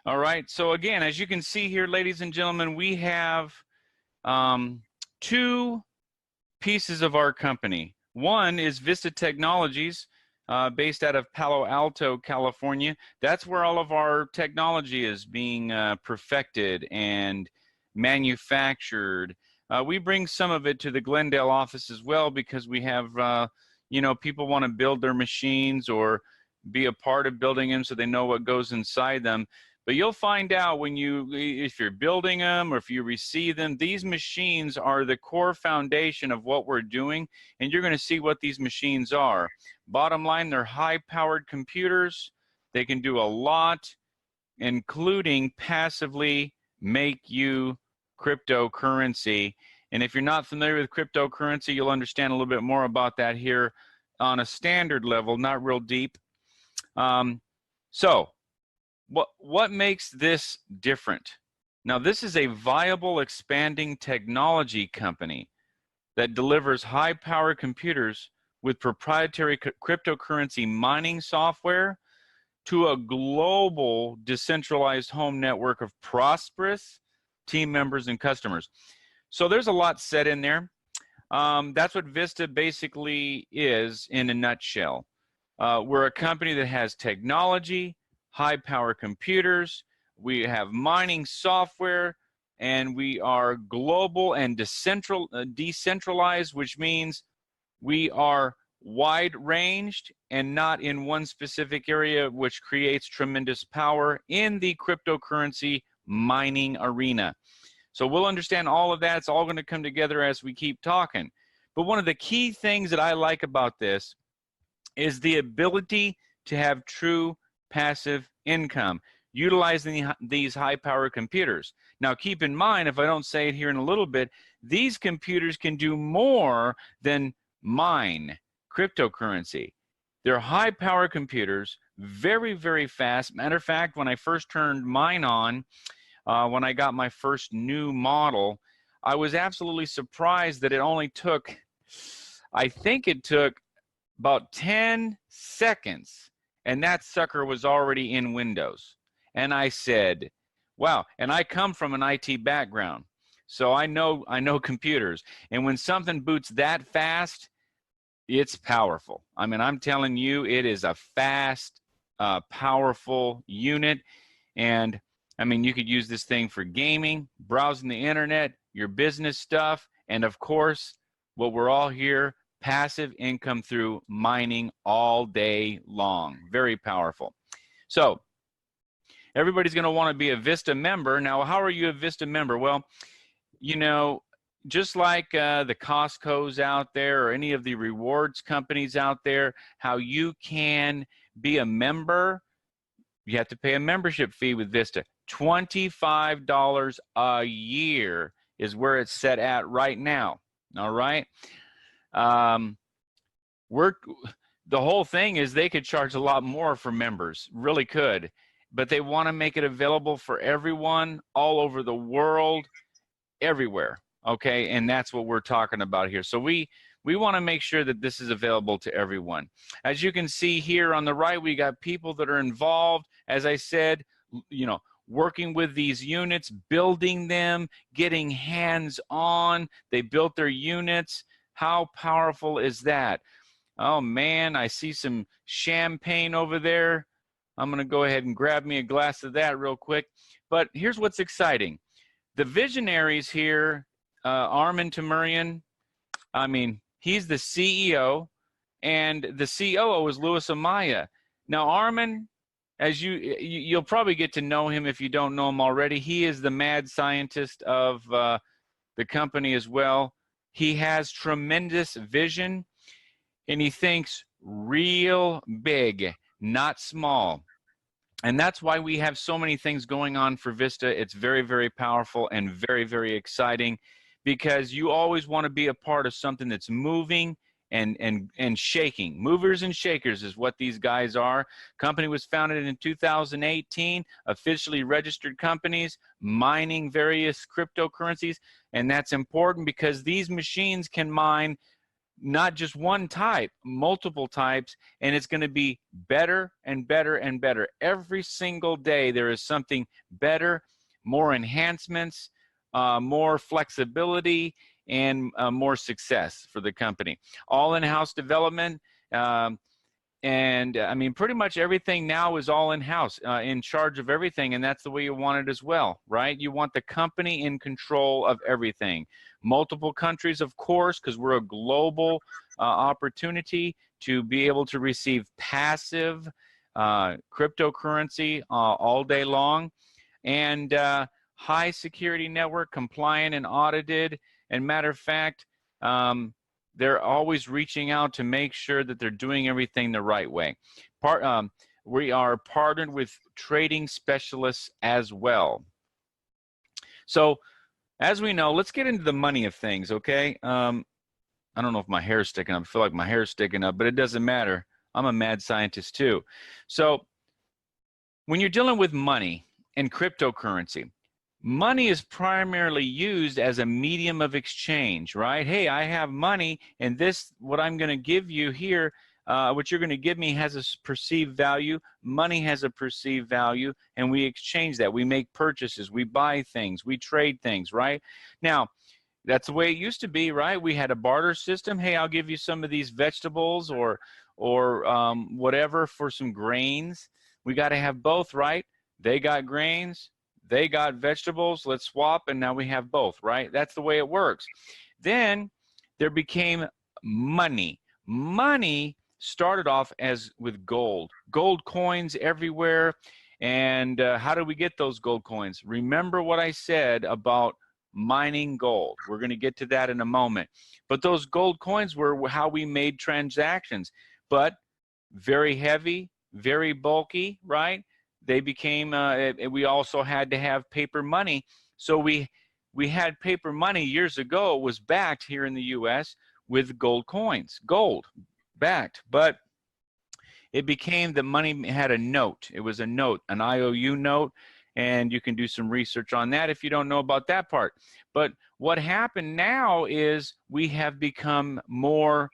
All right. So again, as you can see here, ladies and gentlemen, we have two pieces of our company. One is Vista Technologies, based out of Palo Alto, California. That's where all of our technology is being perfected and manufactured. We bring some of it to the Glendale office as well because we have, you know, people want to build their machines or be a part of building them so they know what goes inside them. But you'll find out when if you're building them or if you receive them, these machines are the core foundation of what we're doing, and you're going to see what these machines are. Bottom line, they're high-powered computers. They can do a lot, including passively make you cryptocurrency. And if you're not familiar with cryptocurrency, you'll understand a little bit more about that here on a standard level, not real deep. So what makes this different? Now, this is a viable, expanding technology company that delivers high-power computers with proprietary cryptocurrency mining software to a global decentralized home network of prosperous team members and customers. So there's a lot said in there. That's what Vista basically is in a nutshell. We're a company that has technology, high-power computers, we have mining software, and we are global and decentralized, which means we are wide-ranged and not in one specific area, which creates tremendous power in the cryptocurrency mining arena. So we'll understand all of that. It's all going to come together as we keep talking. But one of the key things that I like about this is the ability to have true passive income utilizing these high-power computers. Now, keep in mind, if I don't say it here in a little bit, these computers can do more than mine cryptocurrency. They're high-power computers, very, very fast. Matter of fact, when I first turned mine on, when I got my first new model, I was absolutely surprised that it only took, I think it took about 10 seconds, and that sucker was already in Windows. And I said, wow, and I come from an IT background, so I know computers. And when something boots that fast, it's powerful. I mean, I'm telling you, it is a fast, powerful unit. And I mean, you could use this thing for gaming, browsing the internet, your business stuff, and of course, what we're all here, passive income through mining all day long. Very powerful. So everybody's going to want to be a Vista member. Now, how are you a Vista member? Well, you know, just like the Costco's out there or any of the rewards companies out there, how you can be a member, you have to pay a membership fee with Vista. $25 a year is where it's set at right now. All right. The whole thing is they could charge a lot more for members, really could, but they want to make it available for everyone all over the world, everywhere. Okay, and that's what we're talking about here. So we want to make sure that this is available to everyone. As you can see here on the right, we got people that are involved, as I said, you know, working with these units, building them, getting hands-on. They built their units. How powerful is that? Oh man, I see some champagne over there. I'm going to go ahead and grab me a glass of that real quick. But here's what's exciting. The visionaries here, Armin Tamurian, I mean, he's the CEO, and the COO is Louis Amaya. Now, Armin, as you'll probably get to know him if you don't know him already. He is the mad scientist of the company as well. He has tremendous vision, and he thinks real big, not small. And that's why we have so many things going on for Vista. It's very, very powerful and very, very exciting, because you always want to be a part of something that's moving and shaking. Movers and shakers is what these guys are. Company was founded in 2018, officially registered companies, mining various cryptocurrencies. And that's important because these machines can mine not just one type, multiple types, and it's going to be better and better and better. Every single day there is something better, more enhancements, more flexibility, and more success for the company. All in-house development, and I mean, pretty much everything now is all in-house, in charge of everything, and that's the way you want it as well, right? You want the company in control of everything. Multiple countries, of course, because we're a global opportunity to be able to receive passive cryptocurrency all day long, and high security network, compliant and audited. And matter of fact, they're always reaching out to make sure that they're doing everything the right way. We are partnered with trading specialists as well. So as we know, let's get into the money of things, okay? I don't know if my hair's sticking up. I feel like my hair's sticking up, but it doesn't matter. I'm a mad scientist too. So when you're dealing with money and cryptocurrency, money is primarily used as a medium of exchange, right? Hey, I have money, and this, what I'm going to give you here, what you're going to give me has a perceived value. Money has a perceived value, and we exchange that. We make purchases. We buy things. We trade things, right? Now, that's the way it used to be, right? We had a barter system. Hey, I'll give you some of these vegetables or whatever for some grains. We got to have both, right? They got grains. They got vegetables, let's swap, and now we have both, right? That's the way it works. Then there became money. Money started off as with gold. Gold coins everywhere. And how do we get those gold coins? Remember what I said about mining gold. We're going to get to that in a moment. But those gold coins were how we made transactions. But very heavy, very bulky, right? They became, we also had to have paper money. So we had paper money years ago, was backed here in the US with gold coins, gold backed. But it became the money had a note. It was a note, an IOU note, and you can do some research on that if you don't know about that part. But what happened now is we have become more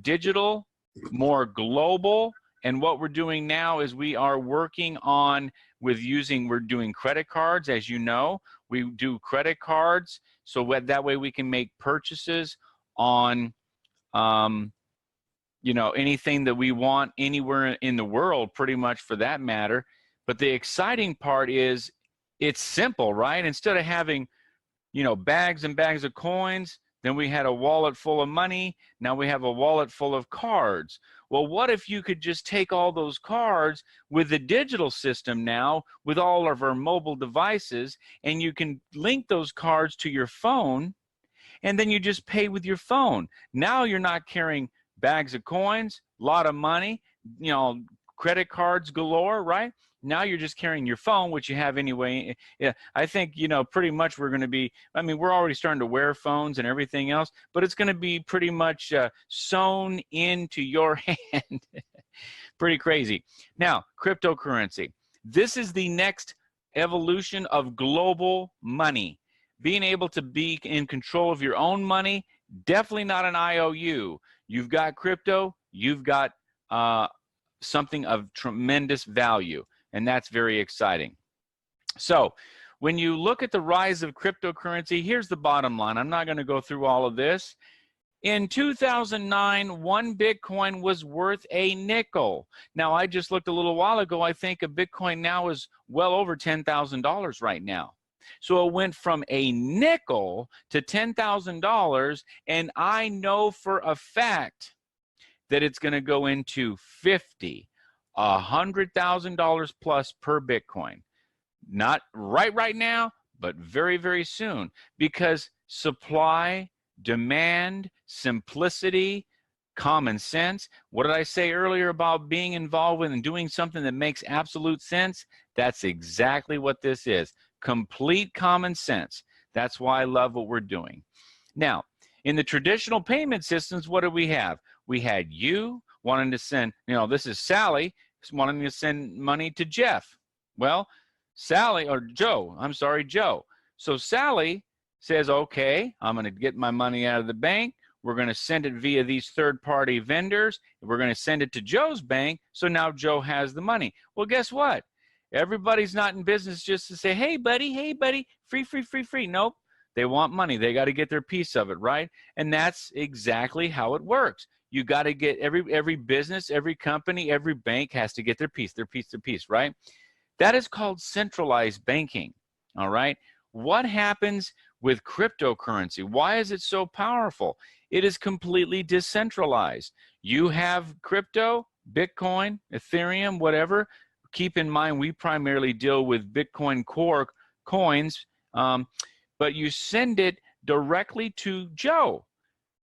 digital, more global. And what we're doing now is we are working on we're doing credit cards, as you know. We do credit cards, so that way we can make purchases on, you know, anything that we want anywhere in the world, pretty much for that matter. But the exciting part is it's simple, right? Instead of having, you know, bags and bags of coins, then we had a wallet full of money. Now we have a wallet full of cards. Well, what if you could just take all those cards with the digital system now, with all of our mobile devices, and you can link those cards to your phone, and then you just pay with your phone. Now you're not carrying bags of coins, a lot of money, you know, credit cards galore, right? Now you're just carrying your phone, which you have anyway. Yeah, I think, you know, pretty much we're going to be, I mean, we're already starting to wear phones and everything else, but it's going to be pretty much sewn into your hand. Pretty crazy. Now, cryptocurrency. This is the next evolution of global money. Being able to be in control of your own money, definitely not an IOU. You've got crypto, you've got something of tremendous value. And that's very exciting. So when you look at the rise of cryptocurrency, here's the bottom line. I'm not going to go through all of this. In 2009, one Bitcoin was worth a nickel. Now, I just looked a little while ago. I think a Bitcoin now is well over $10,000 right now. So it went from a nickel to $10,000, and I know for a fact that it's going to go into $100,000 plus per Bitcoin. Not right now, but very, very soon, because supply, demand, simplicity, common sense. What did I say earlier about being involved with and doing something that makes absolute sense? That's exactly what this is. Complete common sense. That's why I love what we're doing. Now, in the traditional payment systems, what do we have? We had you wanting to send, you know, this is Sally wanting to send money to Jeff. Well, Sally, or Joe, I'm sorry, Joe. So Sally says, okay, I'm going to get my money out of the bank. We're going to send it via these third-party vendors. We're going to send it to Joe's bank, so now Joe has the money. Well, guess what? Everybody's not in business just to say, hey, buddy, free, free, free, free. Nope. They want money. They got to get their piece of it, right? And that's exactly how it works. You got to get every business, every company, every bank has to get their piece, right? That is called centralized banking, all right? What happens with cryptocurrency? Why is it so powerful? It is completely decentralized. You have crypto, Bitcoin, Ethereum, whatever. Keep in mind, we primarily deal with Bitcoin Core coins, but you send it directly to Joe.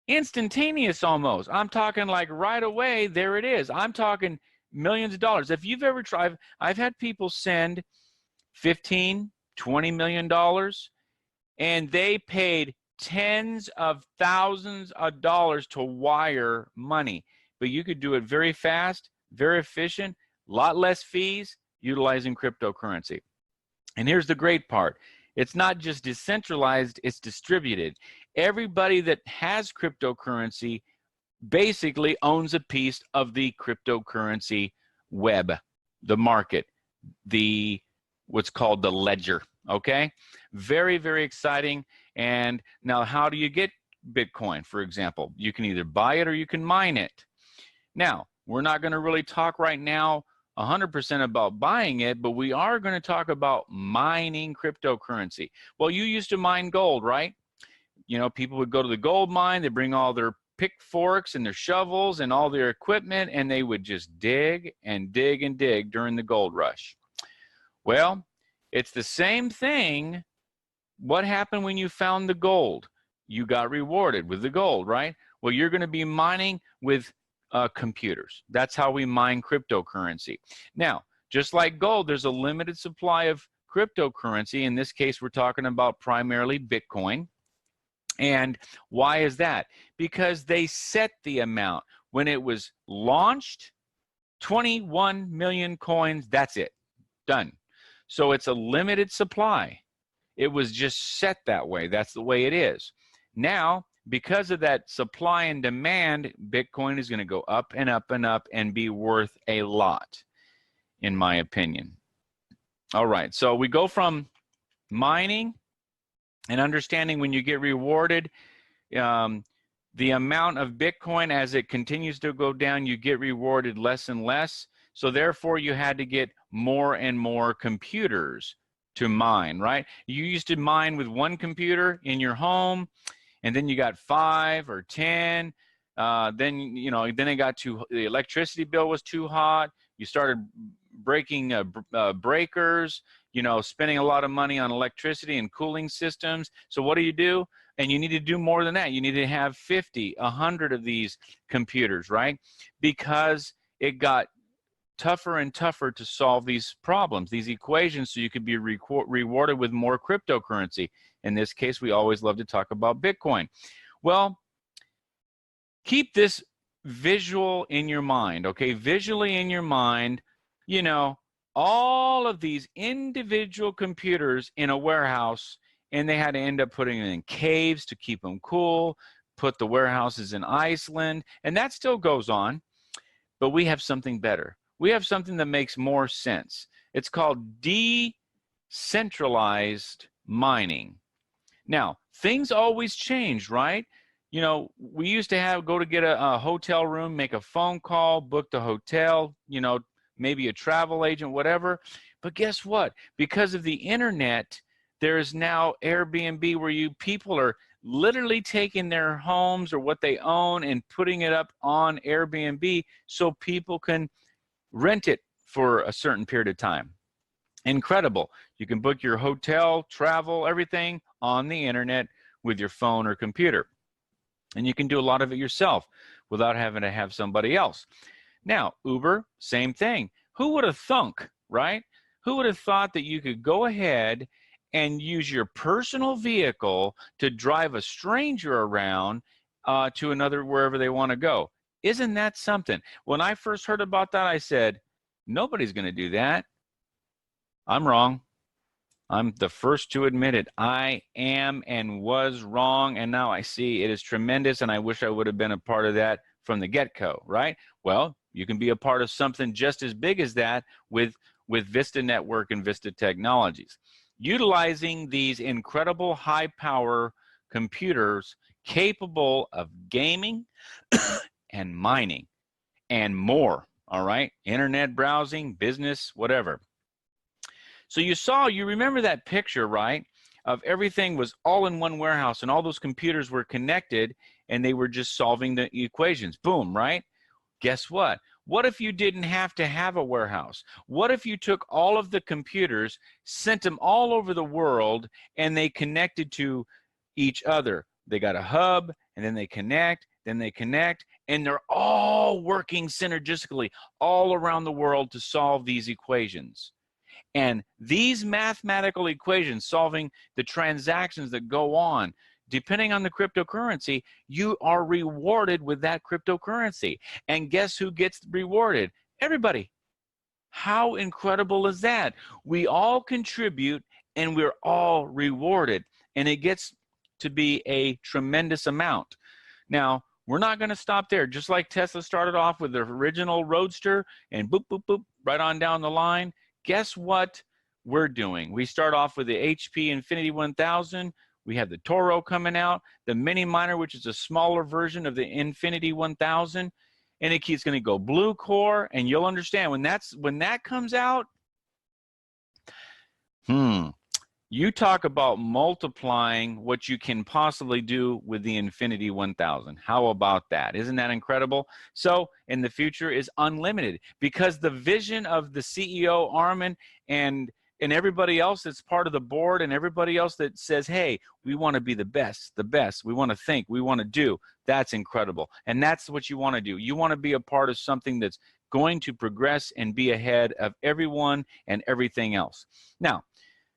Instantaneous almost. I'm talking like right away, there it is. I'm talking millions of dollars. If you've ever tried, I've had people send $15, $20 million, and they paid tens of thousands of dollars to wire money. But you could do it very fast, very efficient, a lot less fees utilizing cryptocurrency. And here's the great part. It's not just decentralized, it's distributed. Everybody that has cryptocurrency basically owns a piece of the cryptocurrency web, the market, what's called the ledger, okay? Very, very exciting. And now how do you get Bitcoin, for example? You can either buy it or you can mine it. Now, we're not going to really talk right now 100% about buying it, but we are going to talk about mining cryptocurrency. Well, you used to mine gold, right? You know, people would go to the gold mine, they bring all their pitchforks and their shovels and all their equipment, and they would just dig and dig and dig during the gold rush. Well, it's the same thing. What happened when you found the gold? You got rewarded with the gold, right? Well, you're going to be mining with computers. That's how we mine cryptocurrency. Now, just like gold, there's a limited supply of cryptocurrency. In this case, we're talking about primarily Bitcoin. And why is that? Because they set the amount. When it was launched, 21 million coins, that's it, done. So it's a limited supply. It was just set that way. That's the way it is. Now, because of that supply and demand, Bitcoin is going to go up and up and up and be worth a lot, in my opinion. All right, so we go from mining and understanding when you get rewarded, the amount of Bitcoin, as it continues to go down, you get rewarded less and less. So therefore, you had to get more and more computers to mine, right? You used to mine with one computer in your home, and then you got 5 or 10. Then it got the electricity bill was too hot. You started breaking breakers, spending a lot of money on electricity and cooling systems. So what do? And you need to do more than that. You need to have 50, 100 of these computers, right? Because it got tougher and tougher to solve these problems, these equations, so you could be rewarded with more cryptocurrency. In this case, we always love to talk about Bitcoin. Well, keep this visual in your mind, okay? Visually in your mind, all of these individual computers in a warehouse, and they had to end up putting them in caves to keep them cool, put the warehouses in Iceland, and that still goes on. But we have something better. We have something that makes more sense. It's called decentralized mining. Now, things always change, right? We used to go to get a hotel room, make a phone call, book the hotel, maybe a travel agent, whatever. But guess what? Because of the internet, there is now Airbnb where people are literally taking their homes or what they own and putting it up on Airbnb so people can rent it for a certain period of time. Incredible. You can book your hotel, travel, everything on the internet with your phone or computer. And you can do a lot of it yourself without having to have somebody else. Now, Uber, same thing. Who would have thunk, right? Who would have thought that you could go ahead and use your personal vehicle to drive a stranger around to wherever they want to go? Isn't that something? When I first heard about that, I said, nobody's going to do that. I'm wrong. I'm the first to admit it. I am and was wrong, and now I see it is tremendous, and I wish I would have been a part of that from the get-go, right? Well, you can be a part of something just as big as that with Vista Network and Vista Technologies. Utilizing these incredible high-power computers capable of gaming and mining and more, all right? Internet browsing, business, whatever. So you remember that picture, right? Of everything was all in one warehouse and all those computers were connected and they were just solving the equations. Boom, right? Guess what? What if you didn't have to have a warehouse? What if you took all of the computers, sent them all over the world, and they connected to each other? They got a hub, and then they connect, and they're all working synergistically all around the world to solve these equations. And these mathematical equations solving the transactions that go on, depending on the cryptocurrency, you are rewarded with that cryptocurrency. And guess who gets rewarded? Everybody. How incredible is that? We all contribute and we're all rewarded. And it gets to be a tremendous amount. Now, we're not going to stop there. Just like Tesla started off with the original Roadster and boop, boop, boop, right on down the line. Guess what we're doing? We start off with the HP Infinity 1000. We have the Toro coming out, the Mini Miner, which is a smaller version of the Infinity 1000, and it's going to go blue core. And you'll understand when that comes out. You talk about multiplying what you can possibly do with the Infinity 1000. How about that? Isn't that incredible? So, in the future is unlimited because the vision of the CEO, Armin, and everybody else that's part of the board and everybody else that says, hey, we want to be the best. We want to think, we want to do. That's incredible. And that's what you want to do. You want to be a part of something that's going to progress and be ahead of everyone and everything else. Now,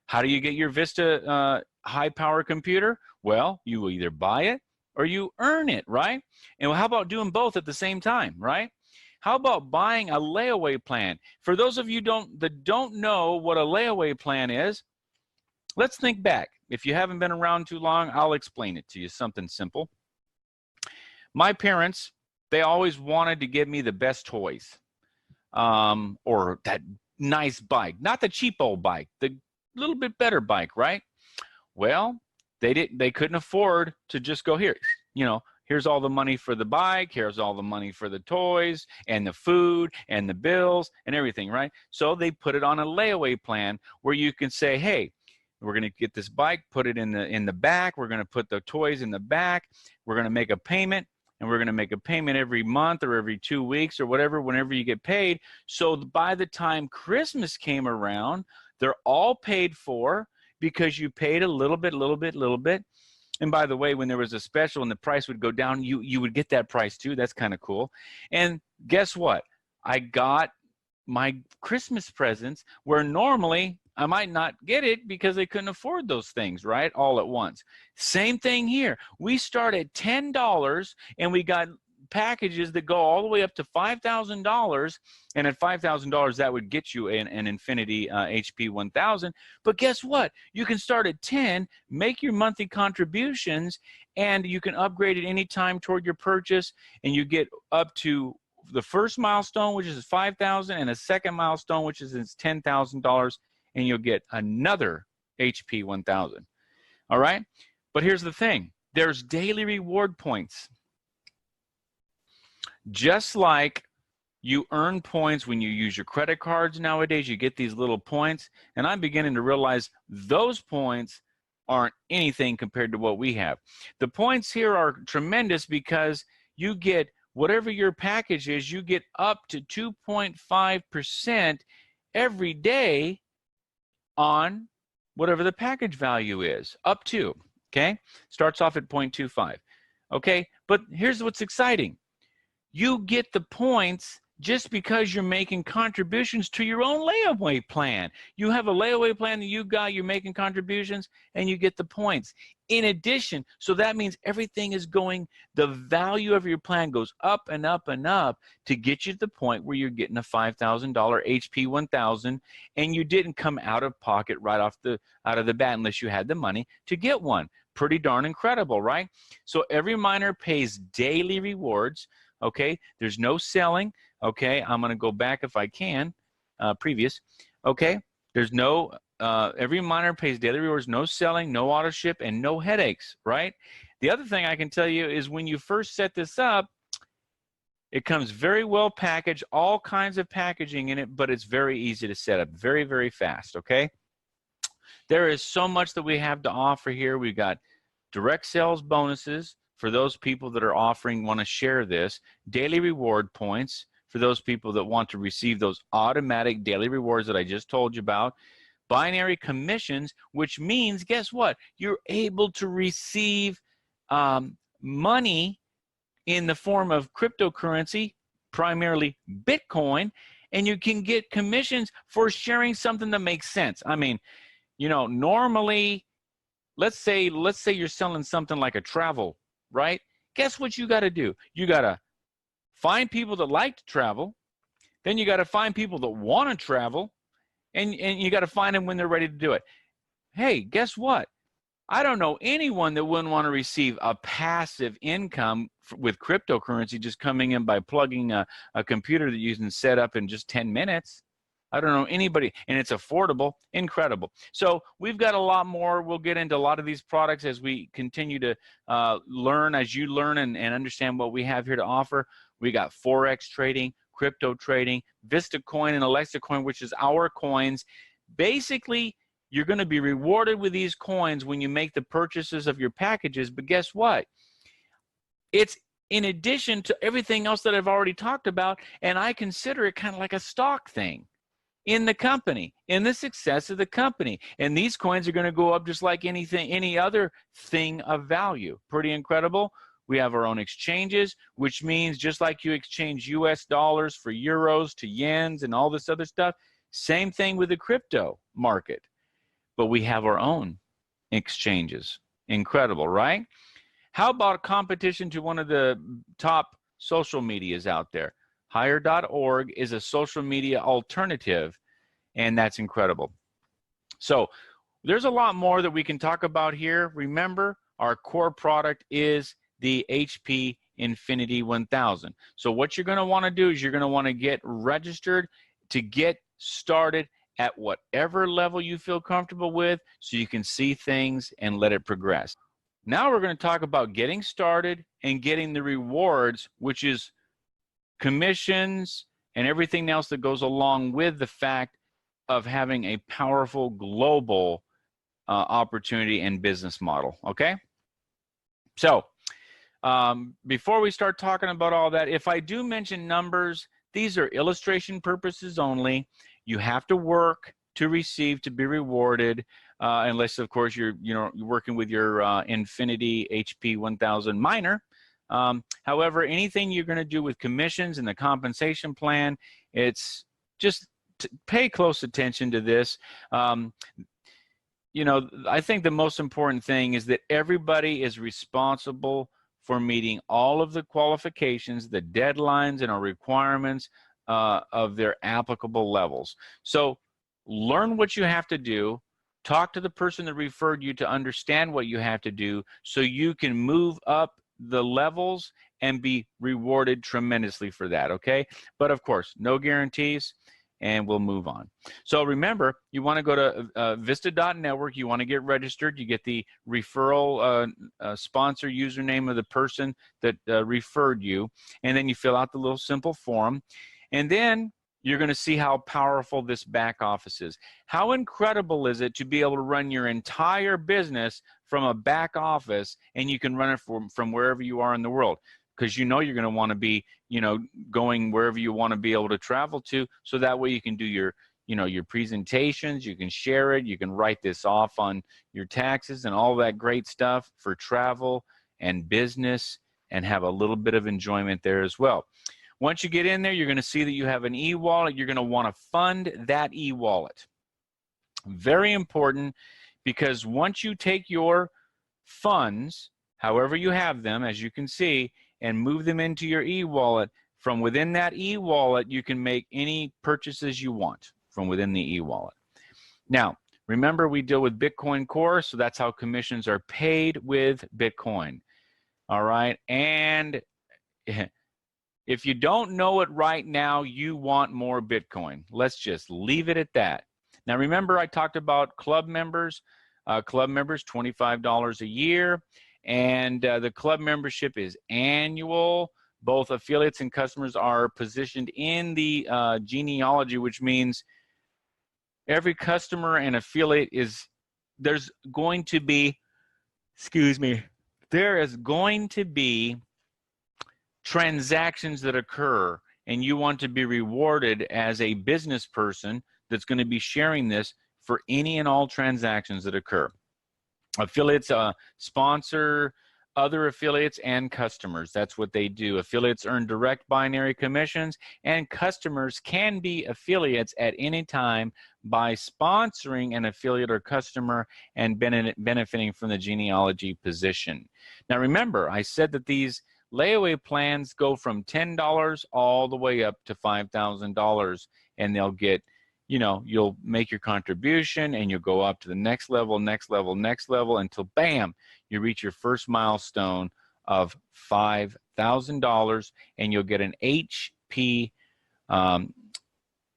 how do you get your Vista high-power computer? Well, you will either buy it or you earn it, right? And how about doing both at the same time, right? How about buying a layaway plan? For those of you that don't know what a layaway plan is, let's think back. If you haven't been around too long, I'll explain it to you, something simple. My parents, they always wanted to give me the best toys or that nice bike, not the cheap old bike, the little bit better bike, right? Well, they couldn't afford to just go here, here's all the money for the bike, here's all the money for the toys and the food and the bills and everything, right? So they put it on a layaway plan where you can say, hey, we're going to get this bike, put it in the back, we're going to put the toys in the back, we're going to make a payment, and we're going to make a payment every month or every 2 weeks or whatever, whenever you get paid. So by the time Christmas came around, they're all paid for because you paid a little bit. And by the way, when there was a special and the price would go down, you would get that price too. That's kind of cool. And guess what? I got my Christmas presents where normally I might not get it because they couldn't afford those things, right? All at once. Same thing here. We start at $10 and we got packages that go all the way up to $5,000, and at $5,000 that would get you an Infinity HP 1000. But guess what? You can start at 10, make your monthly contributions, and you can upgrade at any time toward your purchase, and you get up to the first milestone, which is $5,000, and a second milestone, which is $10,000, and you'll get another HP 1000. All right? But here's the thing. There's daily reward points. Just like you earn points when you use your credit cards nowadays, you get these little points, and I'm beginning to realize those points aren't anything compared to what we have. The points here are tremendous because you get whatever your package is, you get up to 2.5% every day on whatever the package value is, up to, okay? Starts off at 0.25, okay? But here's what's exciting. You get the points just because you're making contributions to your own layaway plan. You have a layaway plan that you got, you're making contributions, and you get the points. In addition, so that means everything is going, the value of your plan goes up and up and up to get you to the point where you're getting a $5,000 HP 1000, and you didn't come out of pocket right off out of the bat unless you had the money to get one. Pretty darn incredible, right? So every miner pays daily rewards. Okay, there's no selling. Okay, I'm going to go back if I can, previous. Okay, there's no, every miner pays daily rewards, no selling, no auto ship, and no headaches, right? The other thing I can tell you is when you first set this up, it comes very well packaged, all kinds of packaging in it, but it's very easy to set up, very, very fast, okay? There is so much that we have to offer here. We've got direct sales bonuses for those people that are offering, want to share this, daily reward points for those people that want to receive those automatic daily rewards that I just told you about, binary commissions, which means, guess what? You're able to receive money in the form of cryptocurrency, primarily Bitcoin, and you can get commissions for sharing something that makes sense. I mean, you know, normally, let's say you're selling something like a travel, right? Guess what you got to do? You got to find people that like to travel. Then you got to find people that want to travel, and you got to find them when they're ready to do it. Hey, guess what? I don't know anyone that wouldn't want to receive a passive income with cryptocurrency just coming in by plugging a computer that you can set up in just 10 minutes. I don't know anybody, and it's affordable, incredible. So we've got a lot more. We'll get into a lot of these products as we continue to learn, as you learn and understand what we have here to offer. We got Forex trading, crypto trading, Vista coin and Alexa coin, which is our coins. Basically, you're going to be rewarded with these coins when you make the purchases of your packages, but guess what? It's in addition to everything else that I've already talked about, and I consider it kind of like a stock thing in the company, in the success of the company. And these coins are going to go up just like any other thing of value. Pretty incredible. We have our own exchanges, which means just like you exchange US dollars for euros to yens and all this other stuff, same thing with the crypto market. But we have our own exchanges. Incredible, right? How about competition to one of the top social medias out there? Hire.org is a social media alternative, and that's incredible. So there's a lot more that we can talk about here. Remember, our core product is the HP Infinity 1000. So what you're going to want to do is you're going to want to get registered to get started at whatever level you feel comfortable with so you can see things and let it progress. Now we're going to talk about getting started and getting the rewards, which is commissions and everything else that goes along with the fact of having a powerful global opportunity and business model, okay? So before we start talking about all that, if I do mention numbers, these are illustration purposes only. You have to work to receive, to be rewarded, unless, of course, you're working with your Infinity HP 1000 miner. However, anything you're going to do with commissions and the compensation plan, it's just pay close attention to this. You know, I think the most important thing is that everybody is responsible for meeting all of the qualifications, the deadlines, and our requirements of their applicable levels. So learn what you have to do. Talk to the person that referred you to understand what you have to do so you can move up the levels and be rewarded tremendously for that, okay? But of course, no guarantees, and we'll move on. So remember, you want to go to Vista.network. You want to get registered. You get the referral sponsor username of the person that referred you, and then you fill out the little simple form, and then you're going to see how powerful this back office is. How incredible is it to be able to run your entire business from a back office, and you can run it from wherever you are in the world? Because you know you're going to want to be, going wherever you want to be able to travel to, so that way you can do your, your presentations, you can share it, you can write this off on your taxes and all that great stuff for travel and business, and have a little bit of enjoyment there as well. Once you get in there, you're going to see that you have an e-wallet. You're going to want to fund that e-wallet. Very important, because once you take your funds, however you have them, as you can see, and move them into your e-wallet, from within that e-wallet, you can make any purchases you want from within the e-wallet. Now, remember, we deal with Bitcoin Core, so that's how commissions are paid with Bitcoin. All right, and if you don't know it right now, you want more Bitcoin. Let's just leave it at that. Now, remember, I talked about club members. Club members, $25 a year, and the club membership is annual. Both affiliates and customers are positioned in the genealogy, which means every customer and affiliate there's going to be, there is going to be transactions that occur, and you want to be rewarded as a business person that's going to be sharing this for any and all transactions that occur. Affiliates sponsor other affiliates and customers. That's what they do. Affiliates earn direct binary commissions, and customers can be affiliates at any time by sponsoring an affiliate or customer and benefiting from the genealogy position. Now remember, I said that these layaway plans go from $10 all the way up to $5,000, and they'll get, you'll make your contribution and you'll go up to the next level, next level, next level, until bam, you reach your first milestone of $5,000, and you'll get an HP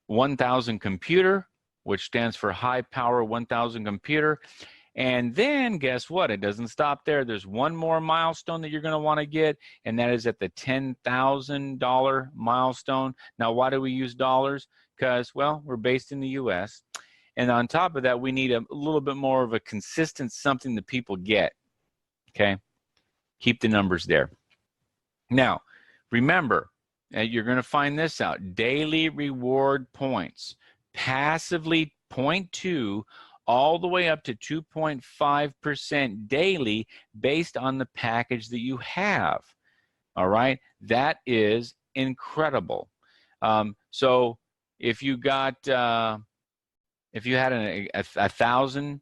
1000 computer, which stands for high power 1000 computer. And then guess what? It doesn't stop there. There's one more milestone that you're going to want to get, and that is at the $10,000 milestone. Now, why do we use dollars? Because, well, we're based in the U.S. And on top of that, we need a little bit more of a consistent something that people get. Okay? Keep the numbers there. Now, remember, you're going to find this out. Daily reward points. Passively 0.2 all the way up to 2.5% daily based on the package that you have. All right? That is incredible. So if you got, if you had a 1,000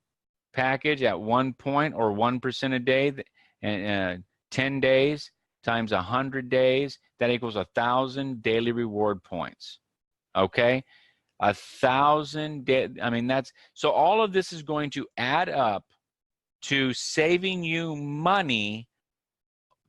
package at 1 point or 1% a day, and 10 days times 100 days, that equals 1,000 daily reward points. Okay? 1,000, I mean, that's, so all of this is going to add up to saving you money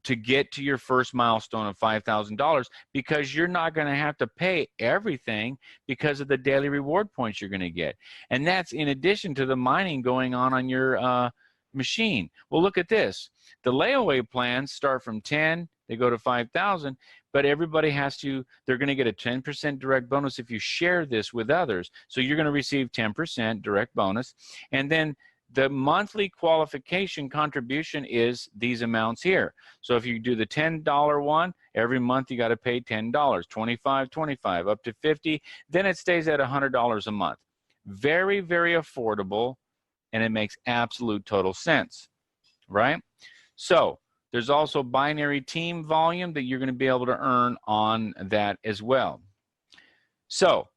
to get to your first milestone of $5,000, because you're not going to have to pay everything because of the daily reward points you're going to get. And that's in addition to the mining going on your machine. Well, look at this. The layaway plans start from 10, they go to 5,000, but everybody has to, they're going to get a 10% direct bonus if you share this with others. So you're going to receive 10% direct bonus. And then the monthly qualification contribution is these amounts here. So if you do the $10 one, every month you got to pay $10, $25, $25, up to $50. Then it stays at $100 a month. Very, very affordable, and it makes absolute total sense, right? So there's also binary team volume that you're going to be able to earn on that as well. So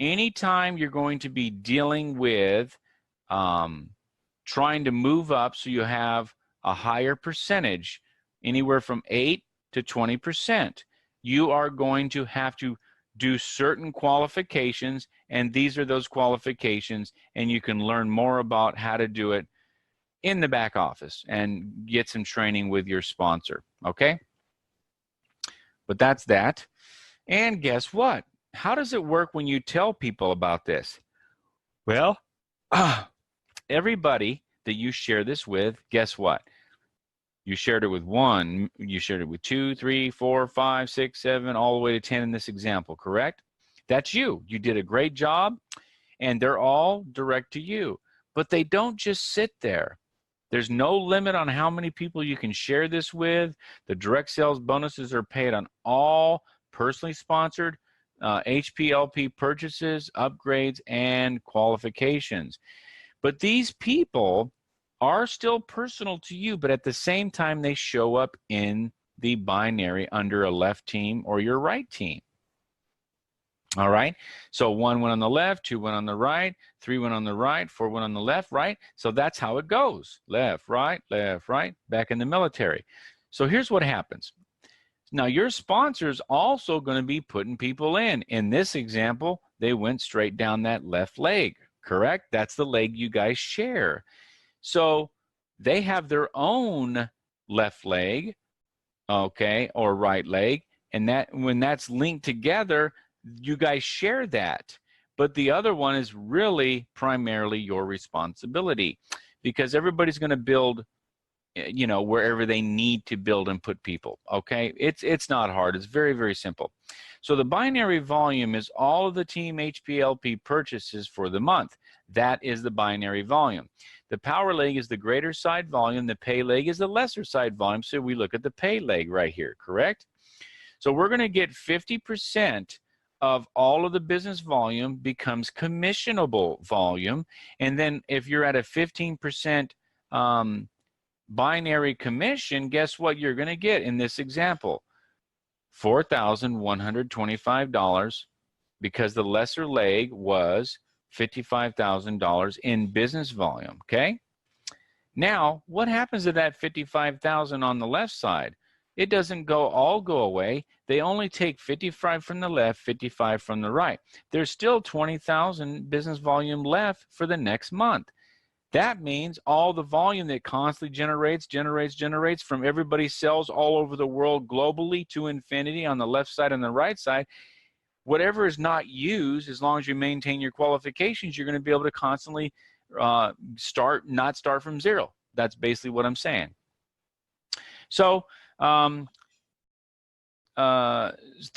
anytime you're going to be dealing with trying to move up so you have a higher percentage, anywhere from 8 to 20%, you are going to have to do certain qualifications, and these are those qualifications, and you can learn more about how to do it in the back office and get some training with your sponsor, okay? But that's that. And guess what? How does it work when you tell people about this? Well, everybody that you share this with, guess what? You shared it with 1, you shared it with 2, 3, 4, 5, 6, 7, all the way to 10 in this example, correct? That's you. You did a great job, and they're all direct to you. But they don't just sit there. There's no limit on how many people you can share this with. The direct sales bonuses are paid on all personally sponsored HPLP purchases, upgrades, and qualifications. But these people are still personal to you, but at the same time, they show up in the binary under a left team or your right team. All right, so 1 went on the left, 2 went on the right, 3 went on the right, 4 went on the left, right? So that's how it goes. Left, right, back in the military. So here's what happens. Now your sponsor's also going to be putting people in. In this example, they went straight down that left leg, correct? That's the leg you guys share. So they have their own left leg, okay, or right leg, and that when that's linked together, you guys share that. But the other one is really primarily your responsibility, because everybody's going to build, you know, wherever they need to build and put people, okay? It's not hard. It's very, very simple. So the binary volume is all of the team HPLP purchases for the month. That is the binary volume. The power leg is the greater side volume. The pay leg is the lesser side volume. So we look at the pay leg right here, correct? So we're going to get 50% of all of the business volume becomes commissionable volume. And then if you're at a 15% binary commission, guess what you're going to get in this example? $4,125, because the lesser leg was $55,000 in business volume, okay? Now, what happens to that $55,000 on the left side? It doesn't all go away. They only take 55 from the left, 55 from the right. There's still 20,000 business volume left for the next month. That means all the volume that constantly generates from everybody's cells all over the world globally to infinity on the left side and the right side, whatever is not used, as long as you maintain your qualifications, you're going to be able to constantly not start from zero. That's basically what I'm saying. So the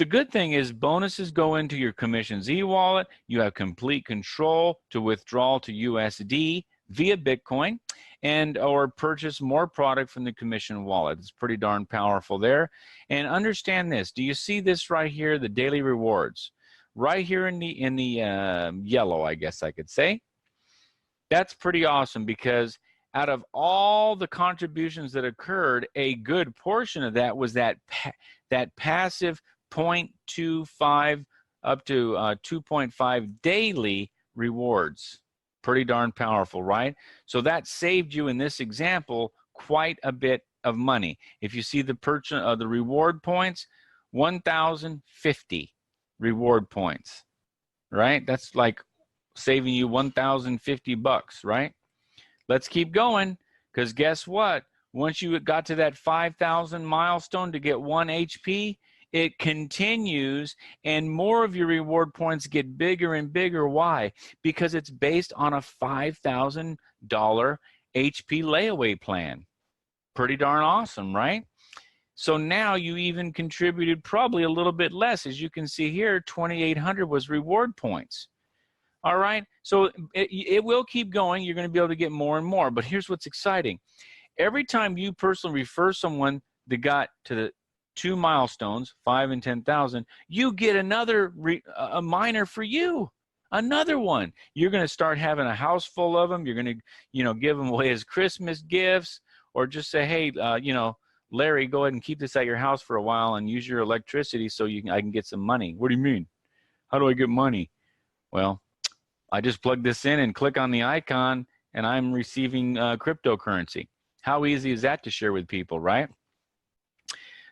good thing is bonuses go into your commissions e-wallet. You have complete control to withdraw to USD via Bitcoin and or purchase more product from the commission wallet. It's pretty darn powerful there. And understand this. Do you see this right here, the daily rewards? Right here in the yellow, I guess I could say. That's pretty awesome, because out of all the contributions that occurred, a good portion of that was that passive 0.25 up to 2.5 daily rewards. Pretty darn powerful, right? So that saved you in this example quite a bit of money. If you see the the reward points, 1,050 reward points, right? That's like saving you 1,050 bucks, right? Let's keep going, because guess what? Once you got to that 5,000 milestone to get 1 HP, it continues, and more of your reward points get bigger and bigger. Why? Because it's based on a $5,000 HP layaway plan. Pretty darn awesome, right? So now you even contributed probably a little bit less. As you can see here, 2,800 was reward points. All right, so it will keep going. You're going to be able to get more and more. But here's what's exciting. Every time you personally refer someone that got to the 2 milestones, 5 and 10,000, you get another a miner for you, another one. You're going to start having a house full of them. You're going to, you know, give them away as Christmas gifts, or just say, hey, you know, Larry, go ahead and keep this at your house for a while and use your electricity so I can get some money. What do you mean? How do I get money? Well, I just plug this in and click on the icon, and I'm receiving cryptocurrency. How easy is that to share with people, right?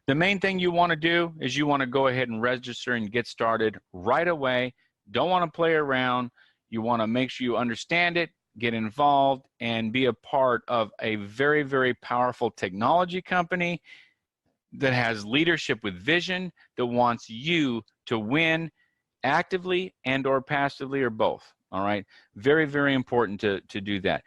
The main thing you want to do is you want to go ahead and register and get started right away. Don't want to play around. You want to make sure you understand it, get involved, and be a part of a very, very powerful technology company that has leadership with vision, that wants you to win actively and or passively, or both. All right, very, very important to do that.